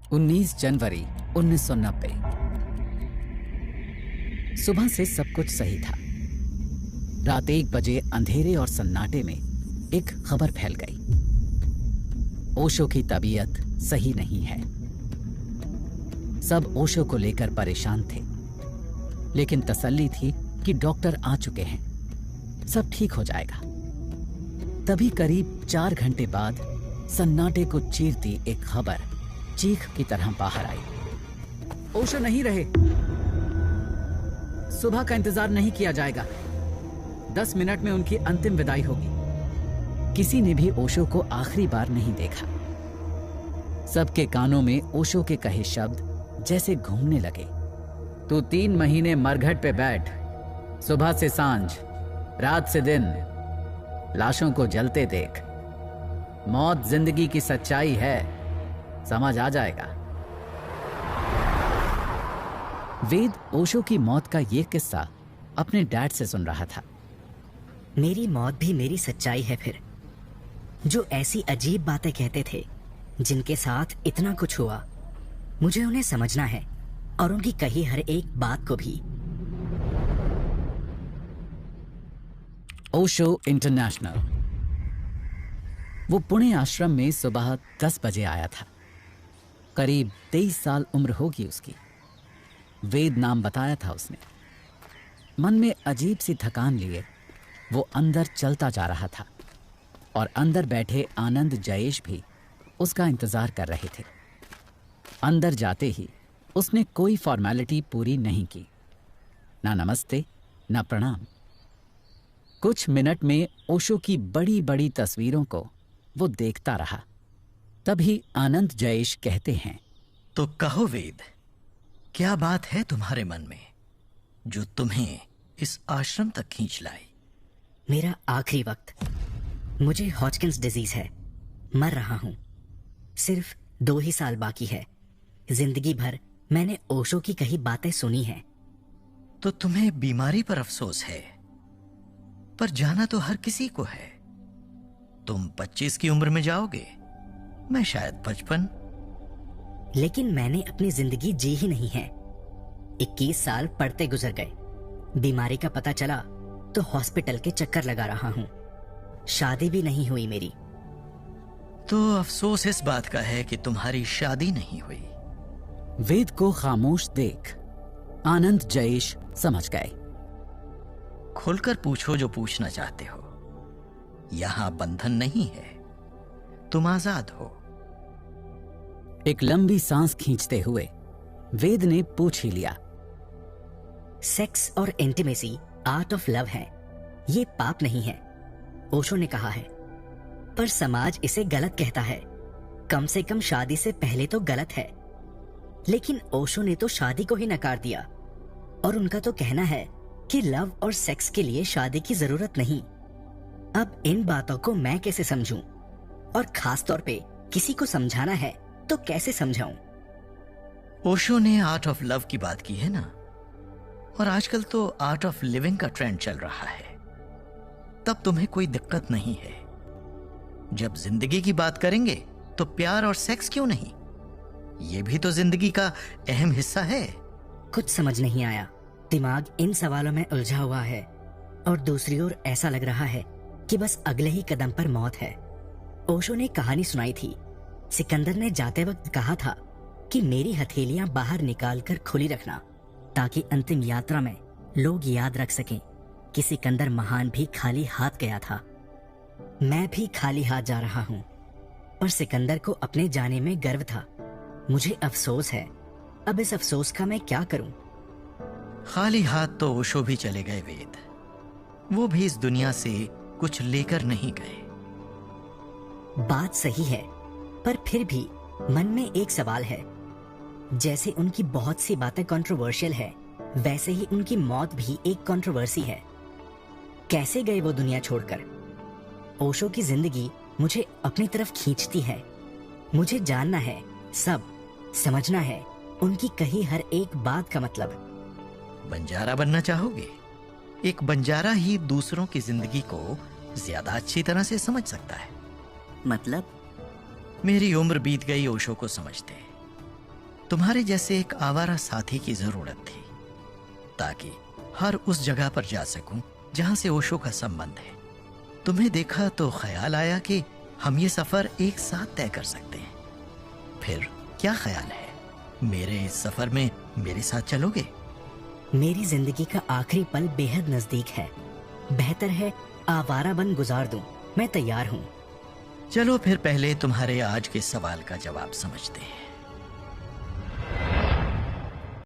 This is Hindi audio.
19 जनवरी 1990। सुबह से सब कुछ सही था। रात 1 बजे अंधेरे और सन्नाटे में एक खबर फैल गई। ओशो की तबीयत सही नहीं है। सब ओशो को लेकर परेशान थे, लेकिन तसल्ली थी कि डॉक्टर आ चुके हैं, सब ठीक हो जाएगा। तभी करीब 4 घंटे बाद सन्नाटे को चीरती एक खबर चीख की तरह बाहर आई। ओशो नहीं रहे। सुबह का इंतजार नहीं किया जाएगा। 10 मिनट में उनकी अंतिम विदाई होगी। किसी ने भी ओशो को आखिरी बार नहीं देखा। सबके कानों में ओशो के कहे शब्द जैसे घूमने लगे। तू 3 महीने मरघट पे बैठ, सुबह से सांझ, रात से दिन, लाशों को जलते देख। मौत जिंदगी की सच्चाई है, समझ आ जाएगा। वेद ओशो की मौत का यह किस्सा अपने डैड से सुन रहा था। मेरी मौत भी मेरी सच्चाई है फिर। जो ऐसी अजीब बातें कहते थे, जिनके साथ इतना कुछ हुआ, मुझे उन्हें समझना है और उनकी कही हर एक बात को भी। ओशो इंटरनेशनल। वो पुणे आश्रम में सुबह 10 बजे आया था। करीब 23 साल उम्र होगी उसकी। वेद नाम बताया था उसने। मन में अजीब सी थकान लिए वो अंदर चलता जा रहा था और अंदर बैठे आनंद जयेश भी उसका इंतजार कर रहे थे। अंदर जाते ही उसने कोई फॉर्मेलिटी पूरी नहीं की, ना नमस्ते ना प्रणाम। कुछ मिनट में ओशो की बड़ी बड़ी तस्वीरों को वो देखता रहा। तभी आनंद जयेश कहते हैं, तो कहो वेद, क्या बात है तुम्हारे मन में जो तुम्हें इस आश्रम तक खींच लाई? मेरा आखिरी वक्त। मुझे हॉजकिंस डिजीज है, मर रहा हूं। सिर्फ 2 ही साल बाकी है। जिंदगी भर मैंने ओशो की कही बातें सुनी हैं। तो तुम्हें बीमारी पर अफसोस है, पर जाना तो हर किसी को है। तुम 25 की उम्र में जाओगे, मैं शायद 55। लेकिन मैंने अपनी जिंदगी जी ही नहीं है। 21 साल पढ़ते गुजर गए। बीमारी का पता चला तो हॉस्पिटल के चक्कर लगा रहा हूं। शादी भी नहीं हुई मेरी। तो अफसोस इस बात का है कि तुम्हारी शादी नहीं हुई। वेद को खामोश देख आनंद जयेश समझ गए। खुलकर पूछो जो पूछना चाहते हो। यहां बंधन नहीं है, तुम आजाद हो। एक लंबी सांस खींचते हुए वेद ने पूछ ही लिया। सेक्स और इंटीमेसी आर्ट ऑफ लव है, ये पाप नहीं है, ओशो ने कहा है। पर समाज इसे गलत कहता है। कम से कम शादी से पहले तो गलत है। लेकिन ओशो ने तो शादी को ही नकार दिया और उनका तो कहना है कि लव और सेक्स के लिए शादी की जरूरत नहीं। अब इन बातों को मैं कैसे समझूं? और खास तौर पे किसी को समझाना है तो कैसे समझाऊं? ओशो ने आर्ट ऑफ लव की बात की है ना, और आजकल तो आर्ट ऑफ लिविंग का ट्रेंड चल रहा है। तब तुम्हें कोई दिक्कत नहीं है। जब जिंदगी की बात करेंगे तो प्यार और सेक्स क्यों नहीं? ये भी तो जिंदगी का अहम हिस्सा है। कुछ समझ नहीं आया। दिमाग इन सवालों में उलझा हुआ है और दूसरी ओर ऐसा लग रहा है कि बस अगले ही कदम पर मौत है। ओशो ने कहानी सुनाई थी। सिकंदर ने जाते वक्त कहा था कि मेरी हथेलियां बाहर निकाल कर खुली रखना, ताकि अंतिम यात्रा में लोग याद रख सकें कि सिकंदर महान भी खाली हाथ गया था। मैं भी खाली हाथ जा रहा हूं, पर सिकंदर को अपने जाने में गर्व था। मुझे अफसोस है। अब इस अफसोस का मैं क्या करूं? खाली हाथ तो ओशो भी चले गए वेद। वो भी इस दुनिया से कुछ लेकर नहीं गए। बात सही है, पर फिर भी मन में एक सवाल है। जैसे उनकी बहुत सी बातें कंट्रोवर्शियल है, वैसे ही उनकी मौत भी एक कंट्रोवर्सी है। कैसे गए वो दुनिया छोड़कर? ओशो की जिंदगी मुझे अपनी तरफ खींचती है। मुझे जानना है, सब समझना है, उनकी कही हर एक बात का मतलब। बंजारा बनना चाहोगे? एक बंजारा ही दूसरों की जिंदगी को ज्यादा अच्छी तरह से समझ सकता है। मतलब? मेरी उम्र बीत गई ओशो को समझते। तुम्हारे जैसे एक आवारा साथी की जरूरत थी, ताकि हर उस जगह पर जा सकूं जहां से ओशो का संबंध है। तुम्हें देखा तो ख्याल आया कि हम ये सफर एक साथ तय कर सकते हैं। फिर क्या ख्याल है, मेरे इस सफर में मेरे साथ चलोगे? मेरी जिंदगी का आखिरी पल बेहद नजदीक है। बेहतर है आवारापन गुजार दूं। मैं तैयार हूँ। चलो फिर पहले तुम्हारे आज के सवाल का जवाब समझते हैं।